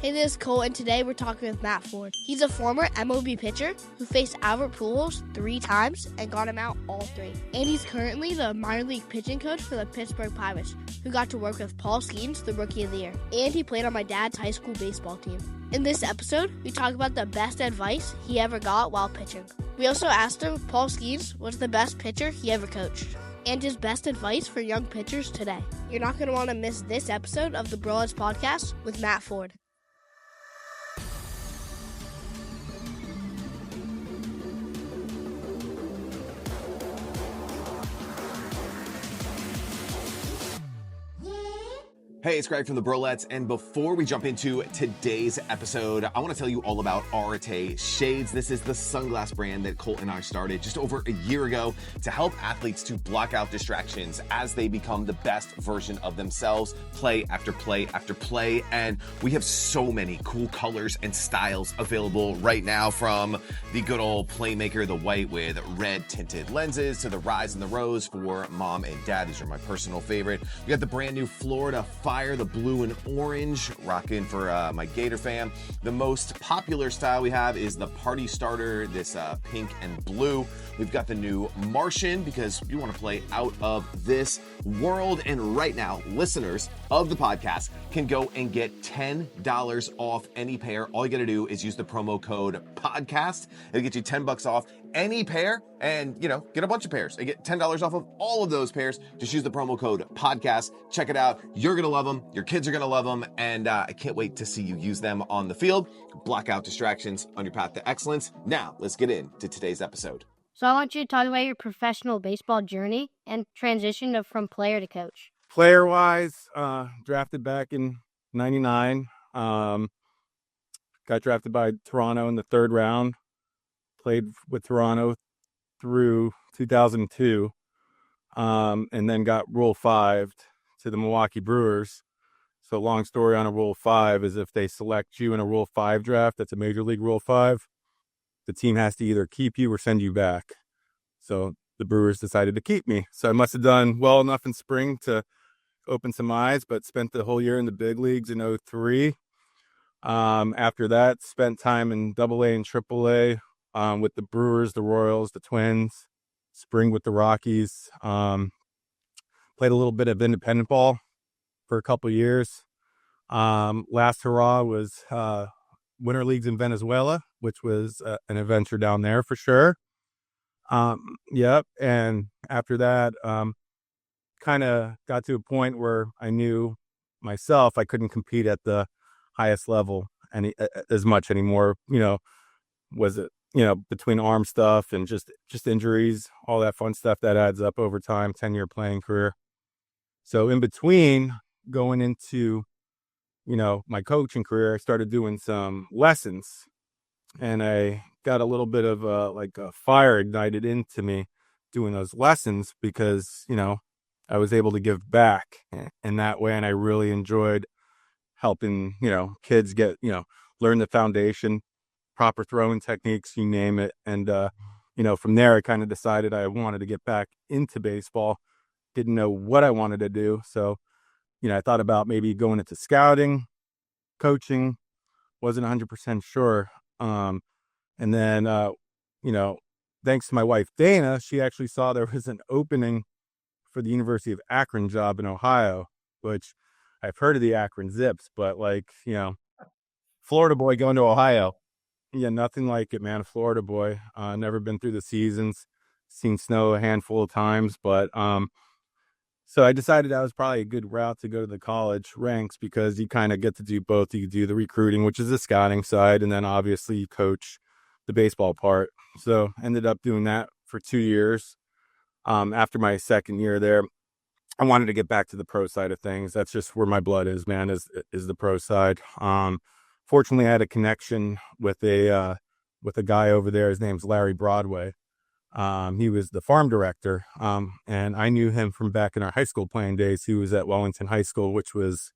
Hey, this is Colt, and today we're talking with Matt Ford. He's a former MLB pitcher who faced Albert Pujols 3 times and got him out all 3. And he's currently the minor league pitching coach for the Pittsburgh Pirates, who got to work with Paul Skenes, the Rookie of the Year. And he played on my dad's high school baseball team. In this episode, we talk about the best advice he ever got while pitching. We also asked him if Paul Skenes was the best pitcher he ever coached, and his best advice for young pitchers today. You're not going to want to miss this episode of the Broads Podcast with Matt Ford. Hey, it's Greg from the Brolettes, and before we jump into today's episode, I want to tell you all about Arete Shades. This is the sunglass brand that Colt and I started just over a year ago to help athletes to block out distractions as they become the best version of themselves, play after play after play. And we have so many cool colors and styles available right now, from the good old Playmaker, the white with red tinted lenses, to the Rise and the Rose for mom and dad. These are my personal favorite. We got the brand new Florida Fire, the blue and orange, rocking for my Gator fam. The most popular style we have is the Party Starter, this pink and blue. We've got the new Martian because you want to play out of this world. And right now, listeners of the podcast can go and get $10 off any pair. All you got to do is use the promo code podcast. It'll get you $10 off any pair, and get a bunch of pairs and get $10 off of all of those pairs. Just use the promo code podcast. Check it out. You're gonna love them. Your kids are gonna love them, and I can't wait to see you use them on the field. Block out distractions on your path to excellence. Now let's get into today's episode. So I want you to talk about your professional baseball journey and transition from player to coach. Player-wise, drafted back in '99. Got drafted by Toronto in the 3rd round. Played with Toronto through 2002, and then got Rule 5 to the Milwaukee Brewers. So long story on a Rule 5 is if they select you in a Rule 5 draft, that's a Major League Rule 5, the team has to either keep you or send you back. So the Brewers decided to keep me. So I must have done well enough in spring to open some eyes, but spent the whole year in the big leagues in '03. After that, spent time in AA and AAA. With the Brewers, the Royals, the Twins, spring with the Rockies. Played a little bit of independent ball for a couple years. Last hurrah was Winter Leagues in Venezuela, which was an adventure down there for sure. Yep. And after that, kind of got to a point where I knew myself I couldn't compete at the highest level as much anymore. Was it between arm stuff and just injuries, all that fun stuff that adds up over time, 10-year playing career. So in between going into, my coaching career, I started doing some lessons, and I got a little bit of a fire ignited into me doing those lessons because, I was able to give back in that way. And I really enjoyed helping, kids get, learn the foundation, proper throwing techniques, you name it. And, from there, I kind of decided I wanted to get back into baseball. Didn't know what I wanted to do. So, I thought about maybe going into scouting, coaching, wasn't 100% sure. And then, thanks to my wife, Dana, she actually saw there was an opening for the University of Akron job in Ohio, which I've heard of the Akron Zips, but Florida boy going to Ohio. Yeah, nothing like it, man. Florida boy. Never been through the seasons. Seen snow a handful of times, but so I decided that was probably a good route to go to the college ranks because you kind of get to do both. You do the recruiting, which is the scouting side, and then obviously you coach the baseball part. So ended up doing that for 2 years. After my 2nd year there, I wanted to get back to the pro side of things. That's just where my blood is, man, is the pro side. Fortunately, I had a connection with a guy over there. His name's Larry Broadway. He was the farm director, and I knew him from back in our high school playing days. He was at Wellington High School, which was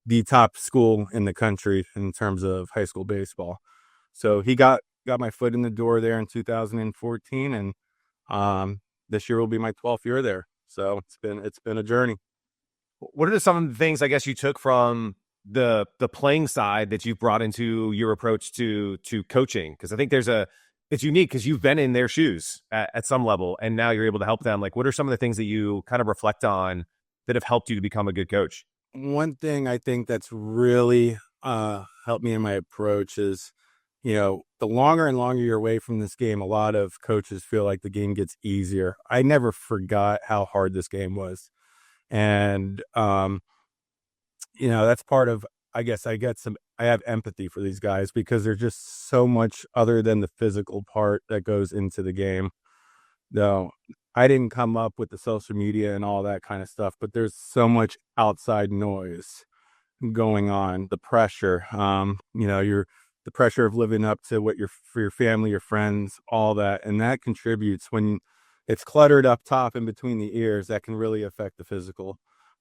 the top school in the country in terms of high school baseball. So he got my foot in the door there in 2014, and this year will be my 12th year there. So it's been a journey. What are some of the things I guess you took from the playing side that you've brought into your approach to coaching? Because I think it's unique because you've been in their shoes at some level, and now you're able to help them. Like, what are some of the things that you kind of reflect on that have helped you to become a good coach? One thing I think that's really helped me in my approach is, the longer and longer you're away from this game, a lot of coaches feel like the game gets easier. I never forgot how hard this game was. And, that's part of, I guess I have empathy for these guys because there's just so much other than the physical part that goes into the game. Though I didn't come up with the social media and all that kind of stuff, but there's so much outside noise going on, the pressure, the pressure of living up to what for your family, your friends, all that. And that contributes when it's cluttered up top in between the ears, that can really affect the physical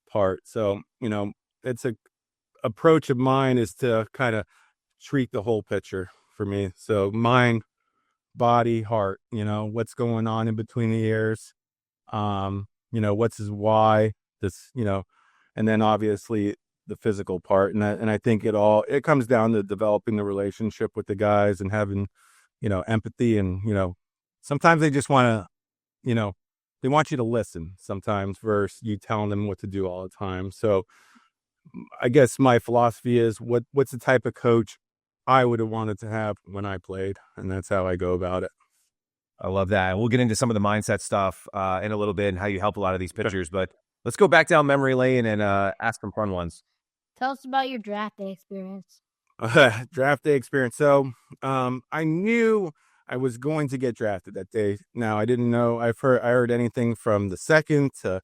part. So, it's a approach of mine is to kind of treat the whole picture for me. So mind, body, heart, what's going on in between the ears, what's his why, and then obviously the physical part. And I think it comes down to developing the relationship with the guys and having, empathy. And, sometimes they just want to, they want you to listen sometimes versus you telling them what to do all the time. So I guess my philosophy is what's the type of coach I would have wanted to have when I played. And that's how I go about it. I love that. We'll get into some of the mindset stuff in a little bit and how you help a lot of these pitchers. But let's go back down memory lane and ask some fun ones. Tell us about your draft day experience. Draft day experience. So I knew I was going to get drafted that day. Now, I didn't know. I heard anything from the second to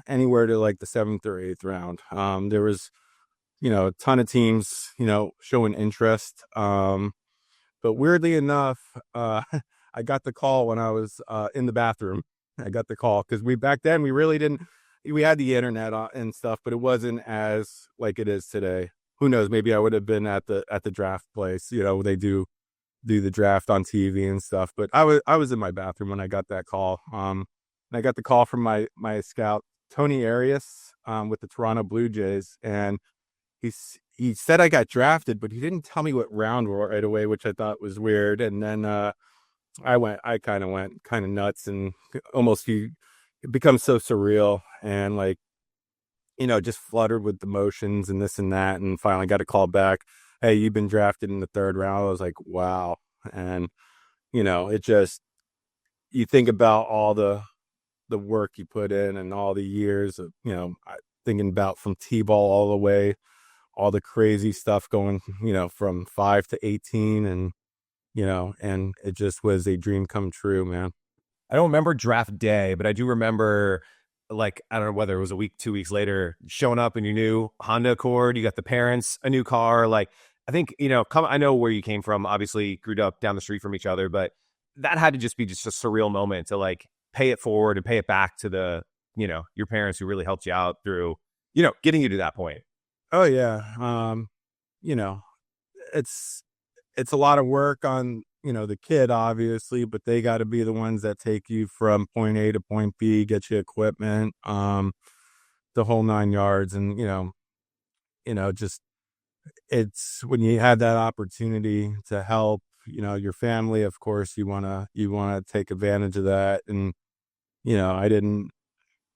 anywhere to like the 7th or 8th round. There was, a ton of teams, showing interest. But weirdly enough, I got the call when I was in the bathroom. I got the call because back then we really didn't. We had the internet and stuff, but it wasn't as like it is today. Who knows? Maybe I would have been at the draft place. They do the draft on TV and stuff. But I was in my bathroom when I got that call. And I got the call from my scout Tony Arias with the Toronto Blue Jays, and he said I got drafted, but he didn't tell me what round right away, which I thought was weird. And then I kind of went nuts, and almost it becomes so surreal and like, just fluttered with emotions and this and that. And finally got a call back. Hey, you've been drafted in the 3rd round. I was like, wow. And, it just, you think about all the work you put in and all the years of, thinking about from T-ball all the way, all the crazy stuff going, from 5 to 18 and, and it just was a dream come true, man. I don't remember draft day, but I do remember, like, I don't know whether it was a week, 2 weeks later, showing up in your new Honda Accord. You got the parents, a new car. Like, I think, I know where you came from, obviously grew up down the street from each other, but that had to just be just a surreal moment to like pay it forward and pay it back to the, your parents who really helped you out through, getting you to that point. Oh yeah. It's a lot of work on, the kid, obviously, but they got to be the ones that take you from point A to point B, get you equipment, the whole 9 yards. And, just, it's when you have that opportunity to help, your family, of course, you want to take advantage of that. And,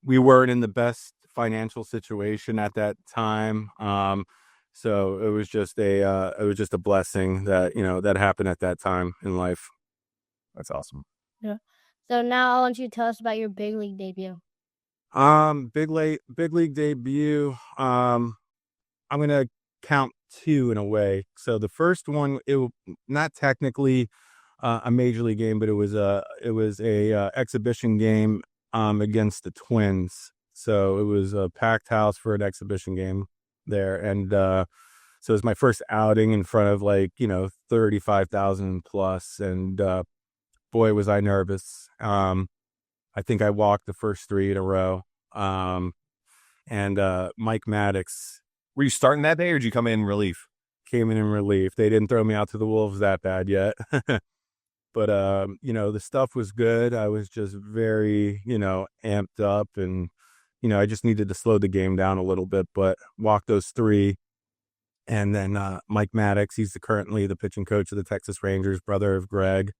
we weren't in the best financial situation at that time. So it was just a blessing that, that happened at that time in life. That's awesome. Yeah. So now I want you to tell us about your big league debut. Big league debut. I'm going to count 2 in a way. So the first one, it not technically a major league game, but it was a exhibition game against the Twins. So it was a packed house for an exhibition game there. And so it was my first outing in front of 35,000 plus. And boy, was I nervous. I think I walked the first 3 in a row. And Mike Maddox. Were you starting that day or did you come in relief? Came in relief. They didn't throw me out to the wolves that bad yet. But, the stuff was good. I was just very, amped up and, I just needed to slow the game down a little bit, but walked those 3 And then Mike Maddox, he's currently the pitching coach of the Texas Rangers, brother of Greg.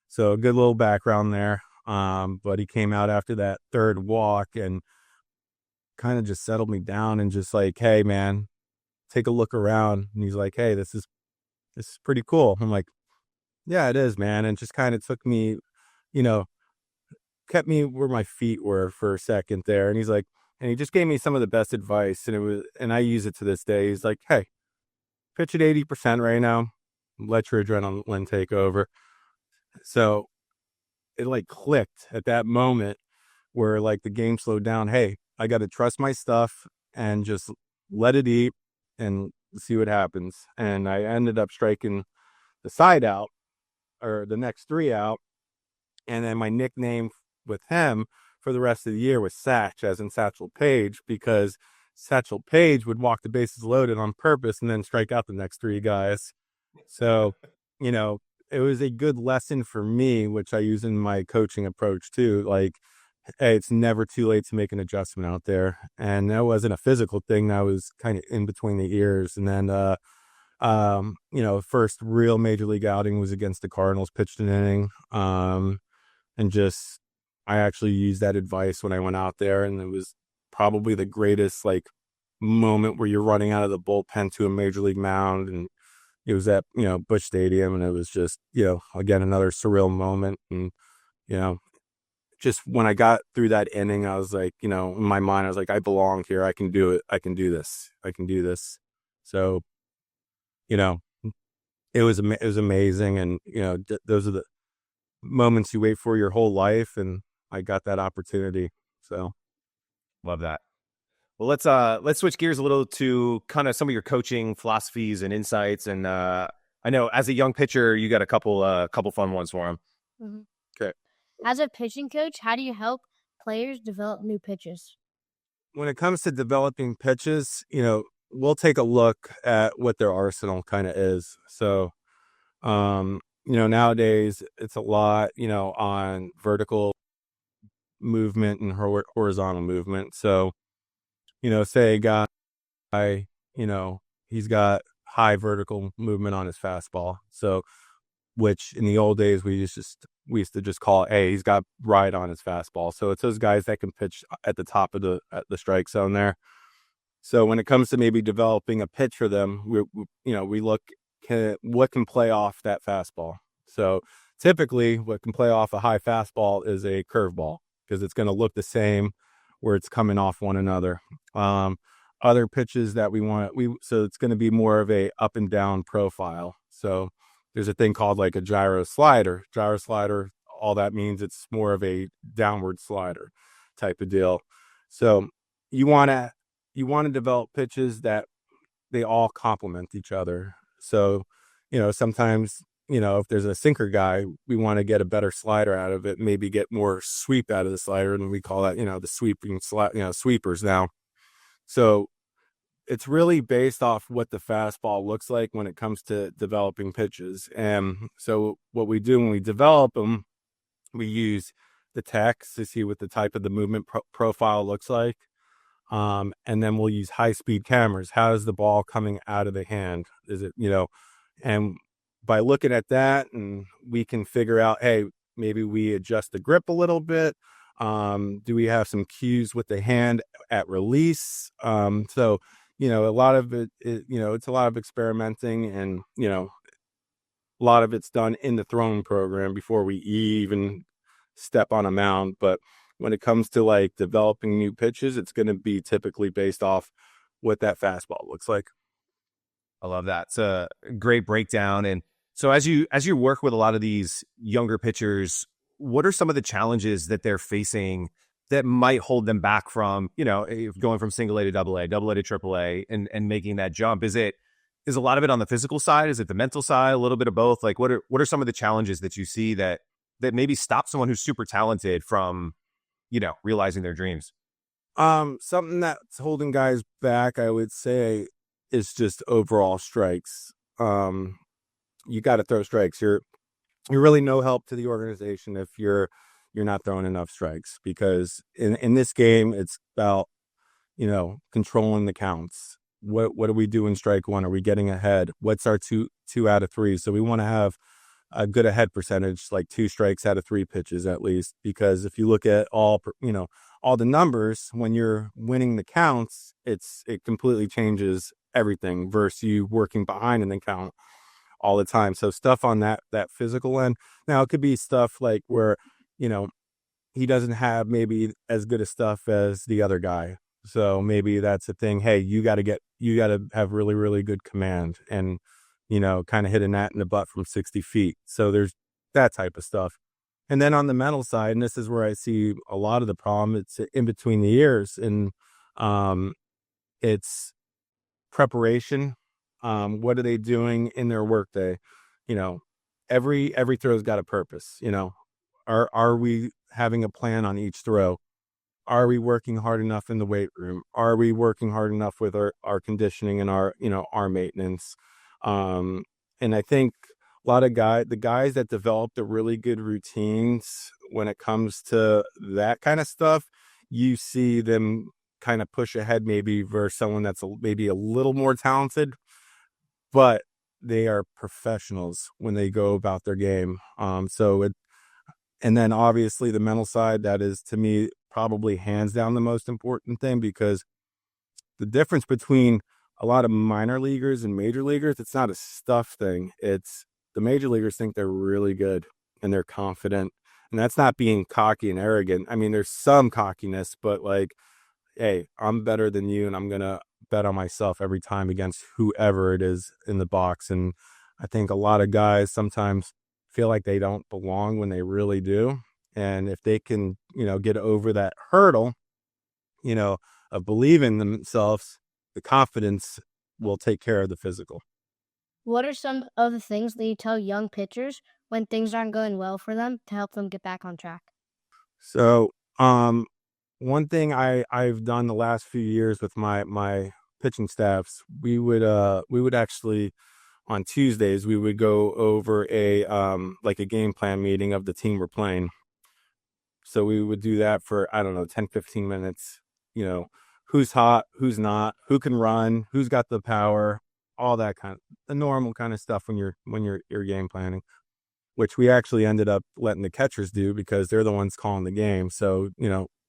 So a good little background there. But he came out after that third walk and kind of just settled me down and just like, hey, man, take a look around. And he's like, hey, this is pretty cool. I'm like, yeah, it is, man. And just kind of took me, kept me where my feet were for a second there. And he's like, and he just gave me some of the best advice. And I use it to this day. He's like, hey, pitch at 80% right now. Let your adrenaline take over. So it like clicked at that moment where like the game slowed down. Hey, I got to trust my stuff and just let it eat and see what happens. And I ended up striking the side out or the next 3 out. And then my nickname with him for the rest of the year was Satch, as in Satchel Paige, because Satchel Paige would walk the bases loaded on purpose and then strike out the next 3 guys. So, it was a good lesson for me, which I use in my coaching approach too. Like, hey, it's never too late to make an adjustment out there. And that wasn't a physical thing. That was kind of in between the ears. And then, first real major league outing was against the Cardinals, pitched an inning. And just, I actually used that advice when I went out there, and it was probably the greatest like moment where you're running out of the bullpen to a major league mound. And it was at, Busch Stadium, and it was just, again, another surreal moment. And, just when I got through that inning, I was like, in my mind, I was like, I belong here. I can do it. I can do this. I can do this. So, it was amazing. And, those are the moments you wait for your whole life. And I got that opportunity. So love that. Well, let's switch gears a little to kind of some of your coaching philosophies and insights. And I know as a young pitcher, you got a couple fun ones for him. Mm-hmm. Okay. As a pitching coach, how do you help players develop new pitches? When it comes to developing pitches, we'll take a look at what their arsenal kind of is. So, nowadays it's a lot, on vertical movement and horizontal movement. So, say a guy, he's got high vertical movement on his fastball. So, which in the old days we used to just call, hey, he's got ride on his fastball. So it's those guys that can pitch at the top of the strike zone there. So when it comes to maybe developing a pitch for them, we look what can play off that fastball. So typically what can play off a high fastball is a curveball, because it's going to look the same where it's coming off one another. Other pitches that so it's going to be more of a up and down profile. So there's a thing called like a gyro slider. Gyro slider, all that means it's more of a downward slider type of deal. So you want to develop pitches that they all complement each other. So, sometimes, if there's a sinker guy, we want to get a better slider out of it, maybe get more sweep out of the slider. And we call that, the sweeping sweepers now. So it's really based off what the fastball looks like when it comes to developing pitches. And so what we do when we develop them, we use the text to see what the type of the movement profile looks like. And then we'll use high-speed cameras. How is the ball coming out of the hand? Is it, and by looking at that, and we can figure out, hey, maybe we adjust the grip a little bit. Do we have some cues with the hand at release? So, a lot of it's a lot of experimenting, and, a lot of it's done in the throwing program before we even step on a mound. But when it comes to like developing new pitches, it's going to be typically based off what that fastball looks like. I love that. It's a great breakdown. And so as you work with a lot of these younger pitchers, what are some of the challenges that they're facing that might hold them back from, going from single A to double A to triple A and making that jump? Is a lot of it on the physical side? Is it the mental side? A little bit of both? Like what are some of the challenges that you see that maybe stop someone who's super talented from, realizing their dreams? Something that's holding guys back, I would say, is just overall strikes. You got to throw strikes. You're really no help to the organization if you're not throwing enough strikes, because in this game, it's about, controlling the counts. what do we do in strike one? Are we getting ahead? What's our two out of three? So we want to have a good ahead percentage, like 2 strikes out of 3 pitches at least, because if you look at all the numbers, when you're winning the counts, it completely changes everything versus you working behind in the count all the time. So stuff on that physical end. Now it could be stuff like where, he doesn't have maybe as good a stuff as the other guy. So maybe that's a thing. Hey, you got to have really, really good command and, kind of hit a gnat in the butt from 60 feet. So there's that type of stuff. And then on the mental side, and this is where I see a lot of the problem, it's in between the ears, and it's preparation. What are they doing in their workday? Every throw's got a purpose. Are we having a plan on each throw? Are we working hard enough in the weight room? Are we working hard enough with our conditioning and our maintenance? And I think a lot of the guys that develop the really good routines when it comes to that kind of stuff, you see them kind of push ahead maybe versus someone that's maybe a little more talented, but they are professionals when they go about their game. And then obviously the mental side, that is to me probably hands down the most important thing, because the difference between a lot of minor leaguers and major leaguers, it's not a stuff thing. It's the major leaguers think they're really good and they're confident. And that's not being cocky and arrogant. I mean, there's some cockiness, but like, hey, I'm better than you and I'm going to bet on myself every time against whoever it is in the box. And I think a lot of guys sometimes feel like they don't belong when they really do. And if they can, get over that hurdle, of believing in themselves, the confidence will take care of the physical. What are some of the things that you tell young pitchers when things aren't going well for them to help them get back on track? So, one thing I've done the last few years with my pitching staffs, we would actually on Tuesdays we would go over a game plan meeting of the team we're playing. So we would do that for 10-15 minutes. Who's hot, who's not, who can run, who's got the power, all that kind of the normal kind of stuff when you're game planning, which we actually ended up letting the catchers do because they're the ones calling the game. So,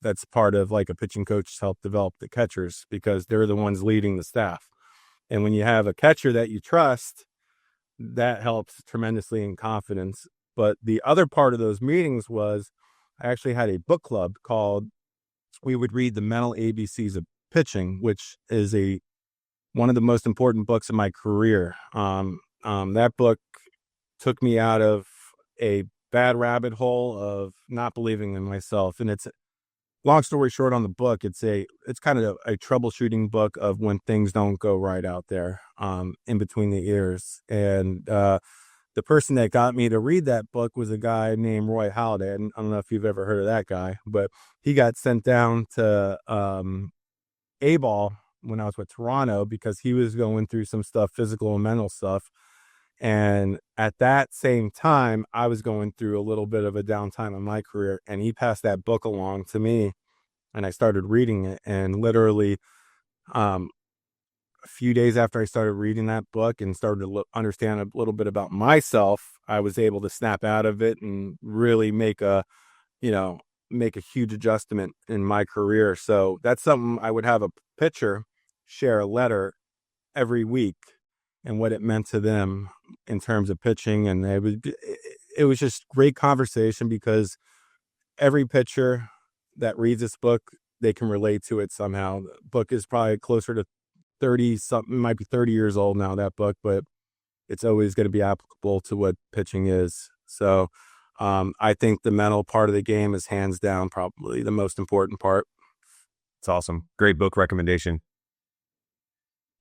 that's part of like a pitching coach to help develop the catchers because they're the ones leading the staff. And when you have a catcher that you trust, that helps tremendously in confidence. But the other part of those meetings was I actually had a book club called, we would read the Mental ABCs of Pitching, which is one of the most important books in my career. That book took me out of a bad rabbit hole of not believing in myself. And it's long story short on the book, it's kind of a troubleshooting book of when things don't go right out there, in between the ears. And, the person that got me to read that book was a guy named Roy Halladay. And I don't know if you've ever heard of that guy, but he got sent down to, A-ball when I was with Toronto because he was going through some stuff, physical and mental stuff. And at that same time, I was going through a little bit of a downtime in my career, and he passed that book along to me, and I started reading it. And literally, a few days after I started reading that book and started to understand a little bit about myself, I was able to snap out of it and really make a huge adjustment in my career. So that's something I would have a pitcher share a letter every week and what it meant to them in terms of pitching. And it was just great conversation because every pitcher that reads this book, they can relate to it somehow. The book is probably closer to 30 something, might be 30 years old now, that book, but it's always going to be applicable to what pitching is. So I think the mental part of the game is hands down probably the most important part. It's awesome. Great book recommendation.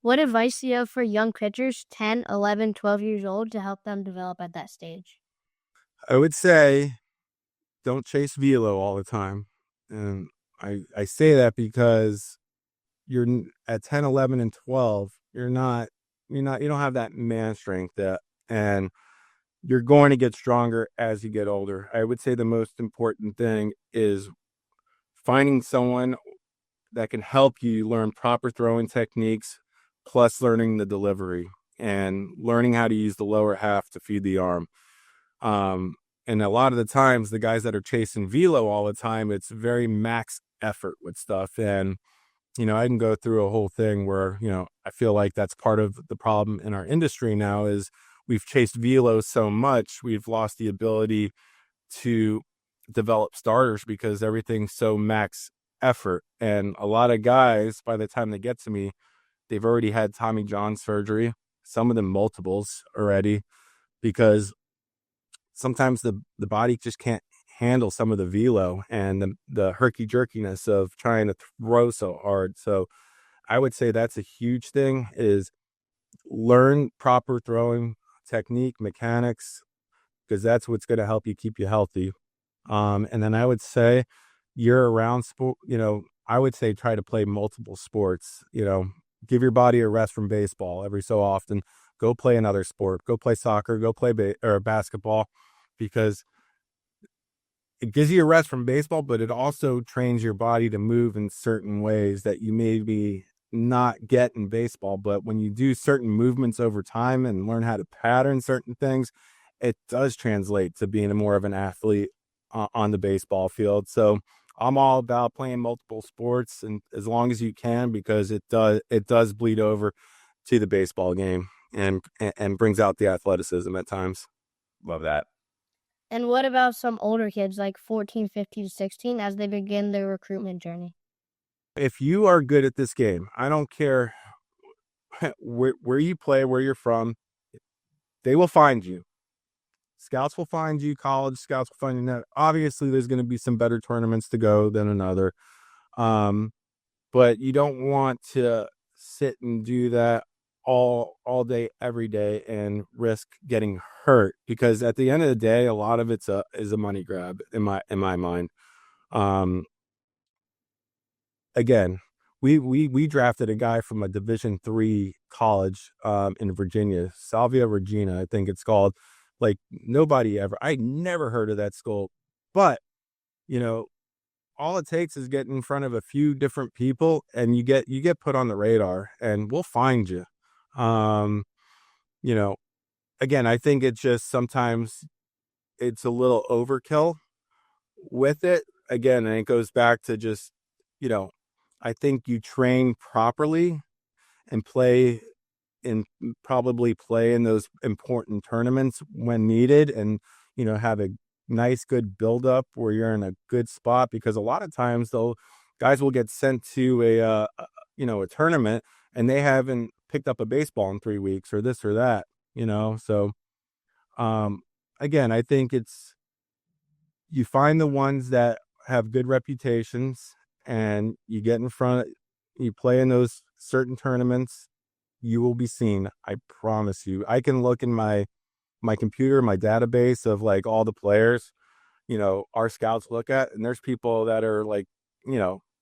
What advice do you have for young pitchers, 10, 11, 12 years old, to help them develop at that stage? I would say don't chase velo all the time. And I say that because you're at 10, 11, and 12, you don't have that man strength and you're going to get stronger as you get older. I would say the most important thing is finding someone that can help you learn proper throwing techniques, plus learning the delivery and learning how to use the lower half to feed the arm. And a lot of the times, the guys that are chasing velo all the time, it's very max effort with stuff. And, I can go through a whole thing where, I feel like that's part of the problem in our industry now is we've chased velo so much, we've lost the ability to develop starters because everything's so max effort. And a lot of guys, by the time they get to me, they've already had Tommy John surgery, some of them multiples already, because sometimes the body just can't handle some of the velo and the herky-jerkiness of trying to throw so hard. So I would say that's a huge thing, is learn proper throwing technique, mechanics, because that's what's going to help you keep you healthy. And then I would say year-round sport, I would say try to play multiple sports, give your body a rest from baseball every so often. Go play another sport, go play soccer, go play basketball, because it gives you a rest from baseball, but it also trains your body to move in certain ways that you maybe not get in baseball. But when you do certain movements over time and learn how to pattern certain things, it does translate to being more of an athlete on the baseball field. So I'm all about playing multiple sports, and as long as you can, because it does bleed over to the baseball game and brings out the athleticism at times. Love that. And what about some older kids like 14, 15, 16 as they begin their recruitment journey? If you are good at this game, I don't care where you play, where you're from, they will find you. Scouts will find you, college scouts will find you. Obviously, there's going to be some better tournaments to go than another. But you don't want to sit and do that all day, every day, and risk getting hurt, because at the end of the day, a lot of it's is a money grab in my mind. Again, we drafted a guy from a Division III college in Virginia, Salvia Regina, I think it's called. Like, I never heard of that school, but all it takes is getting in front of a few different people and you get put on the radar, and we'll find you. Again, I think it's just sometimes it's a little overkill with it. Again, and it goes back to just, I think you train properly and probably play in those important tournaments when needed, and, have a nice, good build-up where you're in a good spot, because a lot of times guys will get sent to a tournament and they haven't picked up a baseball in 3 weeks or this or that, so again, I think you find the ones that have good reputations and you get in front, you play in those certain tournaments, you will be seen. I promise you. I can look in my computer, my database of like all the players, our scouts look at, and there's people that are like,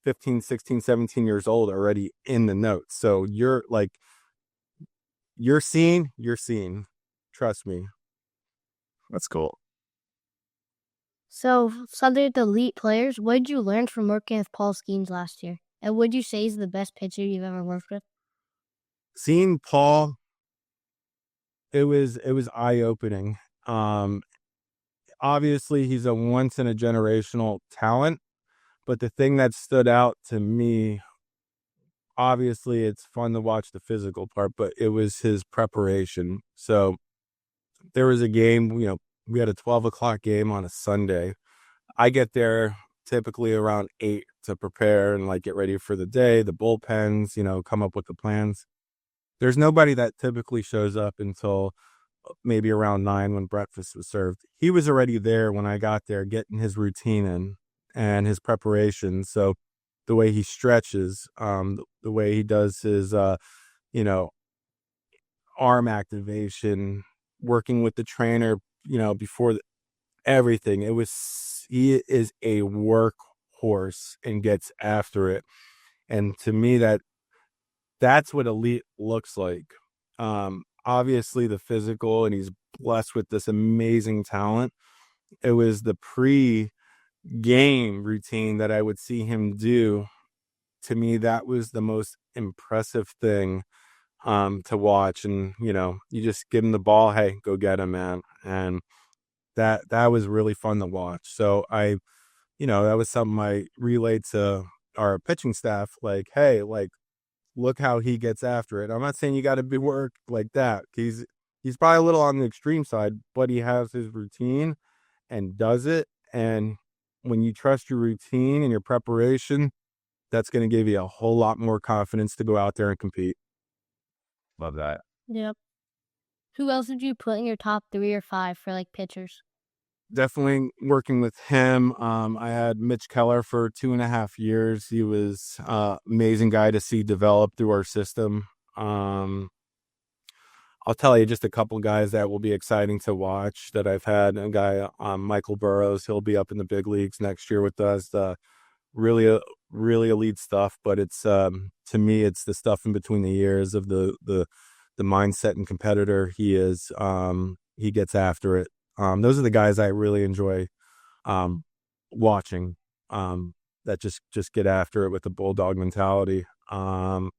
15, 16, 17 years old already in the notes. So you're seen. Trust me. That's cool. So, something with the elite players, what did you learn from working with Paul Skenes last year? And would you say he's the best pitcher you've ever worked with? Seeing Paul, it was eye-opening. Obviously, he's a once in a generational talent, but the thing that stood out to me, obviously, it's fun to watch the physical part, but it was his preparation. So there was a game, we had a 12 o'clock game on a Sunday. I get there typically around 8 to prepare and get ready for the day, the bullpens, come up with the plans. There's nobody that typically shows up until maybe around 9 when breakfast was served. He was already there when I got there, getting his routine in and his preparation. So the way he stretches, the way he does his, arm activation, working with the trainer, before everything. He is a workhorse and gets after it. And to me, that's what elite looks like. Obviously the physical, and he's blessed with this amazing talent. It was the pre-game routine that I would see him do. To me, that was the most impressive thing. to watch. And, you just give him the ball. Hey, go get him, man. And that was really fun to watch. So that was something I relayed to our pitching staff. Like, hey, like, look how he gets after it. I'm not saying you got to be worked like that. He's probably a little on the extreme side, but he has his routine and does it. And when you trust your routine and your preparation, that's going to give you a whole lot more confidence to go out there and compete. Love that. Yep. Who else did you put in your top 3 or 5 for like pitchers? Definitely working with him. I had Mitch Keller for 2.5 years. He was amazing guy to see develop through our system. I'll tell you just a couple guys that will be exciting to watch that I've had. A guy, Michael Burrows, he'll be up in the big leagues next year with us. Really elite stuff, but it's to me, it's the stuff in between the years of the mindset and competitor he is. He gets after it. Those are the guys I really enjoy watching, that just get after it with the bulldog mentality. I'll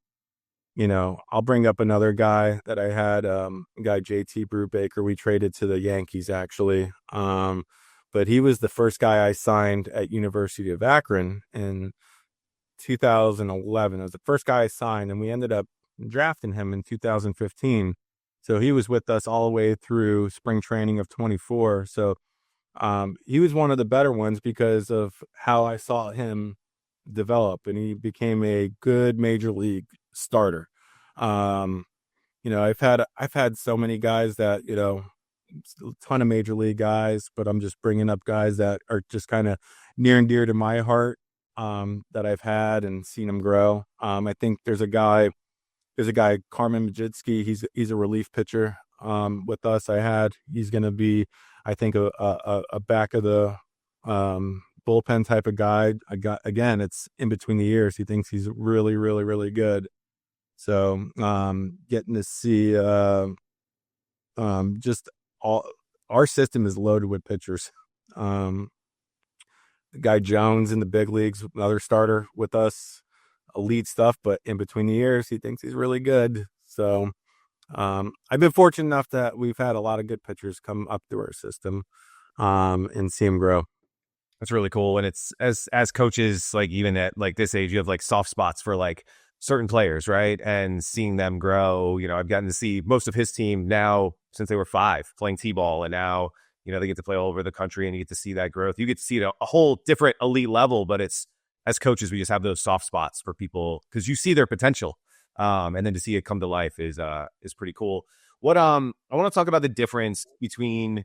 bring up another guy that I had, guy JT Brubaker. We traded to the Yankees actually. But he was the first guy I signed at University of Akron in 2011. It was the first guy I signed, and we ended up drafting him in 2015. So he was with us all the way through spring training of 24. So he was one of the better ones because of how I saw him develop, and he became a good major league starter. I've had so many guys that, a ton of major league guys, but I'm just bringing up guys that are just kind of near and dear to my heart, that I've had and seen them grow. I think there's a guy, Carmen Majitsky. He's a relief pitcher with us. He's going to be, I think, a back of the bullpen type of guy. Again, it's in between the years. He thinks he's really, really, really good. So getting to see just all our system is loaded with pitchers. The guy Jones in the big leagues, another starter with us, elite stuff, but in between the years, he thinks he's really good. So I've been fortunate enough that we've had a lot of good pitchers come up through our system and see him grow. That's really cool. And it's as coaches, like even at like this age, you have like soft spots for like certain players, right? And seeing them grow, I've gotten to see most of his team now since they were 5 playing t-ball, and now they get to play all over the country, and you get to see that growth. You get to see it at a whole different elite level, but it's, as coaches, we just have those soft spots for people because you see their potential, and then to see it come to life is pretty cool. What I want to talk about the difference between,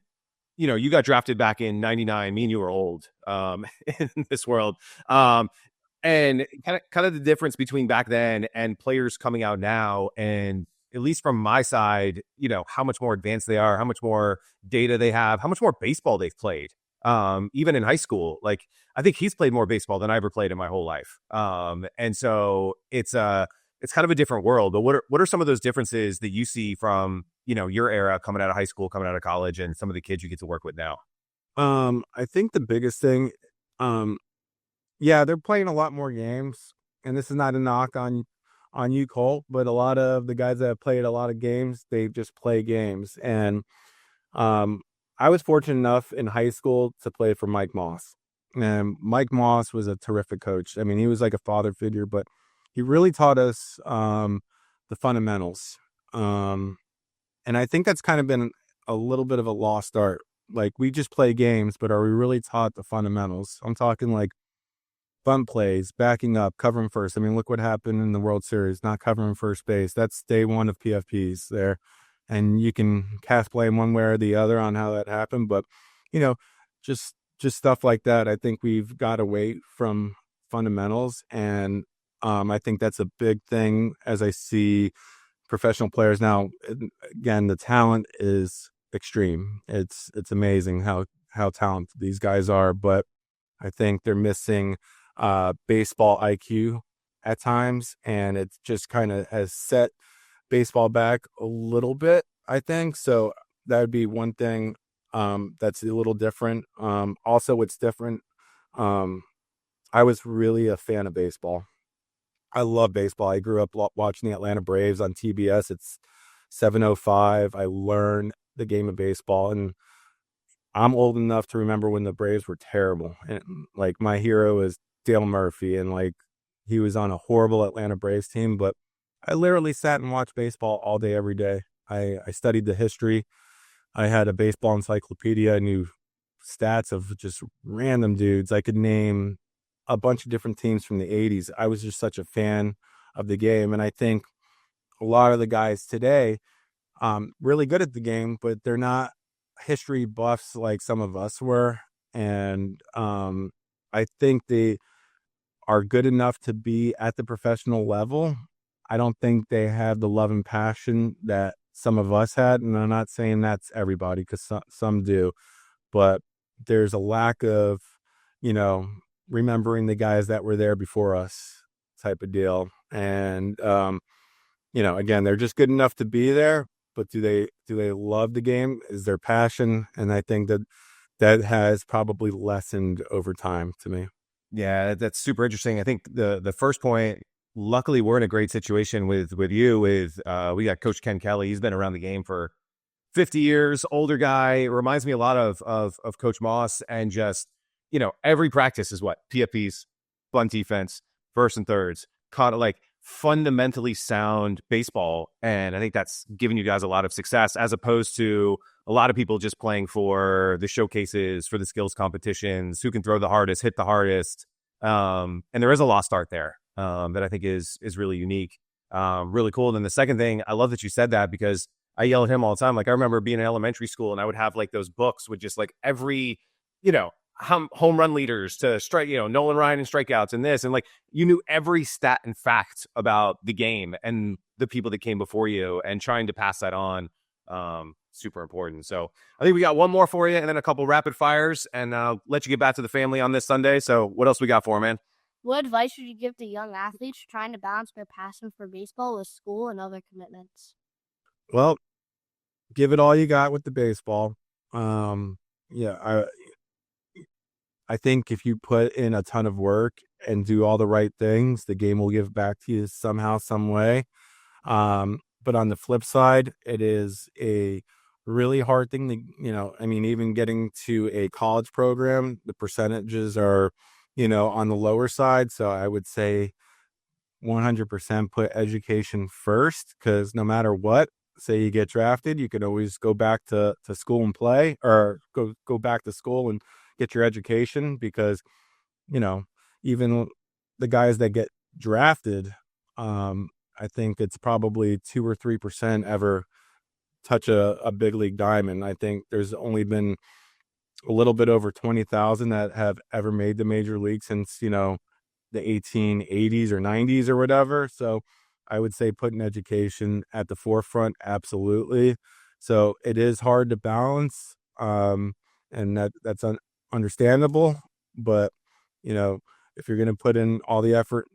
you got drafted back in '99. Me and you were old in this world, and kind of the difference between back then and players coming out now. And at least from my side, how much more advanced they are, how much more data they have, how much more baseball they've played. Even in high school, like I think he's played more baseball than I ever played in my whole life. And so it's kind of a different world. But what are some of those differences that you see from, your era coming out of high school, coming out of college, and some of the kids you get to work with now? I think the biggest thing, they're playing a lot more games, and this is not a knock on you, Colt, but a lot of the guys that have played a lot of games, they just play games. And I was fortunate enough in high school to play for Mike Moss. And Mike Moss was a terrific coach. I mean, he was like a father figure, but he really taught us the fundamentals. And I think that's kind of been a little bit of a lost art. Like, we just play games, but are we really taught the fundamentals? I'm talking like bunt plays, backing up, covering first. I mean, look what happened in the World Series, not covering first base. That's day one of PFPs there. And you can cast blame one way or the other on how that happened. But, just stuff like that. I think we've got away from fundamentals. And I think that's a big thing as I see professional players now. Again, the talent is extreme. It's amazing how talented these guys are. But I think they're missing baseball IQ at times. And it just kind of has set baseball back a little bit, I think. So that would be one thing that's a little different. Also, what's different, I was really a fan of baseball. I love baseball. I grew up watching the Atlanta Braves on TBS. It's 7:05. I learned the game of baseball, and I'm old enough to remember when the Braves were terrible. And like my hero is Dale Murphy, and like he was on a horrible Atlanta Braves team, but I literally sat and watched baseball all day, every day. I studied the history. I had a baseball encyclopedia. I knew stats of just random dudes. I could name a bunch of different teams from the 80s. I was just such a fan of the game. And I think a lot of the guys today, really good at the game, but they're not history buffs like some of us were. And I think they are good enough to be at the professional level. I don't think they have the love and passion that some of us had. And I'm not saying that's everybody, because some do. But there's a lack of, remembering the guys that were there before us type of deal. And, again, they're just good enough to be there, but do they love the game? Is their passion? And I think that has probably lessened over time to me. Yeah, that's super interesting. I think the first point, luckily we're in a great situation with you. We got Coach Ken Kelly. He's been around the game for 50 years, older guy. Reminds me a lot of Coach Moss, and just, every practice is what? PFPs, bunt defense, first and thirds, like fundamentally sound baseball. And I think that's given you guys a lot of success, as opposed to a lot of people just playing for the showcases, for the skills competitions, who can throw the hardest, hit the hardest. And there is a lost art there that I think is really unique, really cool. And then the second thing, I love that you said that, because I yell at him all the time. Like, I remember being in elementary school, and I would have like those books with just like every, home run leaders to strike, Nolan Ryan and strikeouts and this. And like, you knew every stat and fact about the game and the people that came before you, and trying to pass that on. Super important. So I think we got one more for you, and then a couple rapid fires, and let you get back to the family on this Sunday. So what else we got for, man? What advice would you give to young athletes trying to balance their passion for baseball with school and other commitments? Well, give it all you got with the baseball. I think if you put in a ton of work and do all the right things, the game will give back to you somehow, some way. But on the flip side, it is a really hard thing to, even getting to a college program, the percentages are, on the lower side. So I would say 100% put education first, because no matter what, say you get drafted, you can always go back to school and play, or go back to school and get your education, because, even the guys that get drafted, I think it's probably 2 or 3% ever touch a big league diamond. I think there's only been a little bit over 20,000 that have ever made the major league since, the 1880s or 90s or whatever. So I would say putting education at the forefront, absolutely. So it is hard to balance, and that's understandable. But if you're going to put in all the effort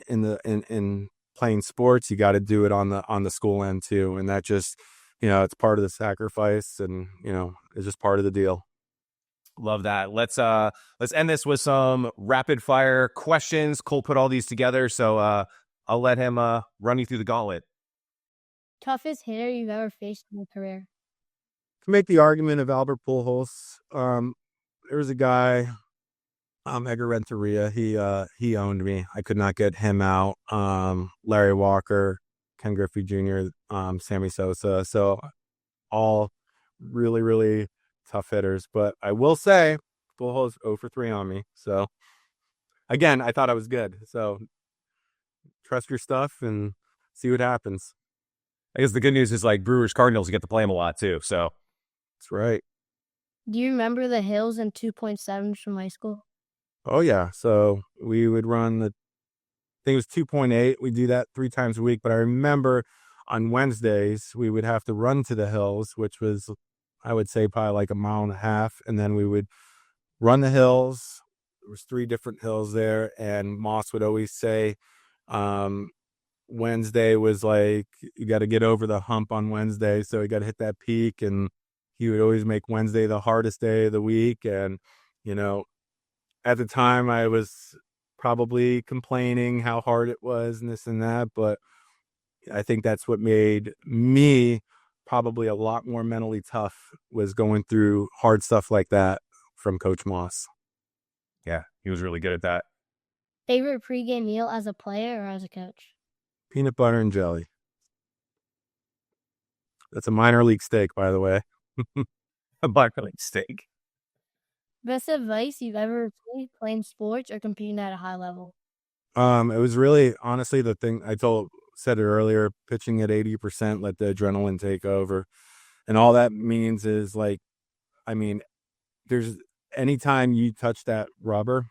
in playing sports, you got to do it on the school end too, and that just it's part of the sacrifice, and it's just part of the deal. Love that. Let's end this with some rapid fire questions. Cole put all these together, so I'll let him run you through the gauntlet. Toughest hitter you've ever faced in your career? To make the argument of Albert Pujols, there was a guy, Edgar Renteria. He owned me. I could not get him out. Larry Walker, Ken Griffey Jr., Sammy Sosa. So all really, really tough hitters. But I will say, Pujols 0 for 3 on me. So again, I thought I was good. So trust your stuff and see what happens. I guess the good news is, like, Brewers Cardinals, you get to play them a lot too. So that's right. Do you remember the hills and 2.7s from high school? Oh yeah. So we would run I think it was 2.8. We do that 3 times a week. But I remember on Wednesdays, we would have to run to the hills, which was, I would say, probably like 1.5 miles. And then we would run the hills. There was 3 different hills there. And Moss would always say, Wednesday was like, you got to get over the hump on Wednesday. So you got to hit that peak. And he would always make Wednesday the hardest day of the week. And, at the time I was probably complaining how hard it was and this and that, but I think that's what made me probably a lot more mentally tough, was going through hard stuff like that from Coach Moss. Yeah, he was really good at that. Favorite pregame meal as a player or as a coach? Peanut butter and jelly. That's a minor league steak, by the way. A minor league steak. Best advice you've ever received playing sports or competing at a high level? It was really, honestly, the thing said it earlier, pitching at 80%, let the adrenaline take over. And all that means is, like, I mean, there's anytime you touch that rubber,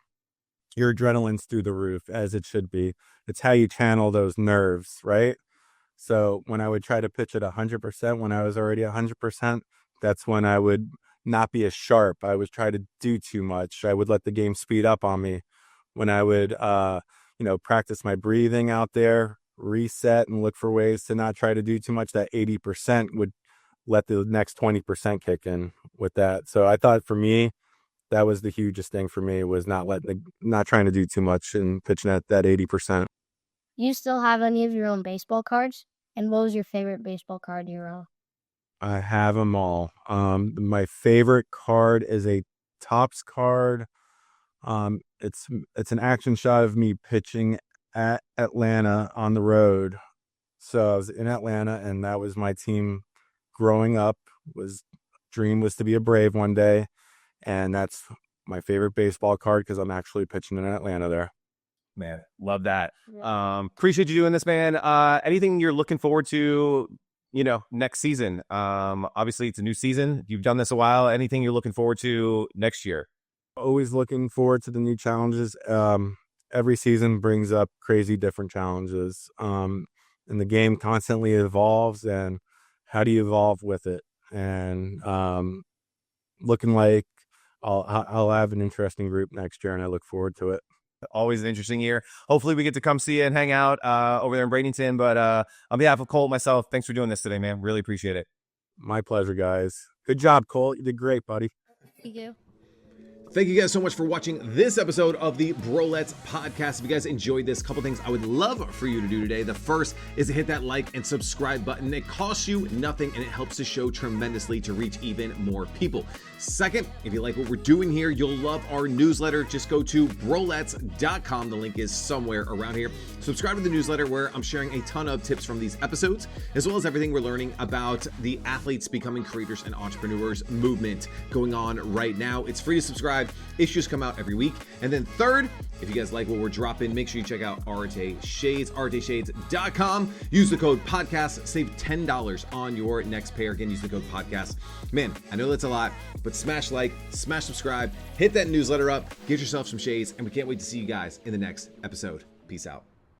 your adrenaline's through the roof, as it should be. It's how you channel those nerves, right? So when I would try to pitch at 100%, when I was already 100%, that's when I would not be as sharp. I would try to do too much. I would let the game speed up on me. When I would, practice my breathing out there, reset and look for ways to not try to do too much, that 80% would let the next 20% kick in with that. So I thought for me, that was the hugest thing for me, was not trying to do too much and pitching at that 80%. You still have any of your own baseball cards? And what was your favorite baseball card you own? I have them all. My favorite card is a Topps card. It's an action shot of me pitching at Atlanta on the road. So I was in Atlanta, and that was my team growing up. Dream was to be a Brave one day, and that's my favorite baseball card because I'm actually pitching in Atlanta there. Man, love that. Appreciate you doing this, man. Anything you're looking forward to, next season? Obviously, it's a new season. You've done this a while. Anything you're looking forward to next year? Always looking forward to the new challenges. Every season brings up crazy different challenges. And the game constantly evolves, and how do you evolve with it? And looking like I'll have an interesting group next year, and I look forward to it. Always an interesting year. Hopefully we get to come see you and hang out over there in Bradenton. But on behalf of Colt and myself, thanks for doing this today, man. Really appreciate it. My pleasure, guys. Good job, Colt. You did great, buddy. Thank you. Thank you guys so much for watching this episode of the Brolettes podcast. If you guys enjoyed this, couple things I would love for you to do today. The first is to hit that like and subscribe button. It costs you nothing, and it helps the show tremendously to reach even more people. Second, if you like what we're doing here, you'll love our newsletter. Just go to brolettes.com. The link is somewhere around here. Subscribe to the newsletter, where I'm sharing a ton of tips from these episodes, as well as everything we're learning about the athletes becoming creators and entrepreneurs movement going on right now. It's free to subscribe. Issues come out every week. And then third, if you guys like what we're dropping, make sure you check out RTA Shades, rtashades.com. Use the code podcast, save $10 on your next pair. Again, use the code podcast. Man, I know that's a lot, but smash like, smash subscribe, hit that newsletter up, get yourself some shades, and we can't wait to see you guys in the next episode. Peace out.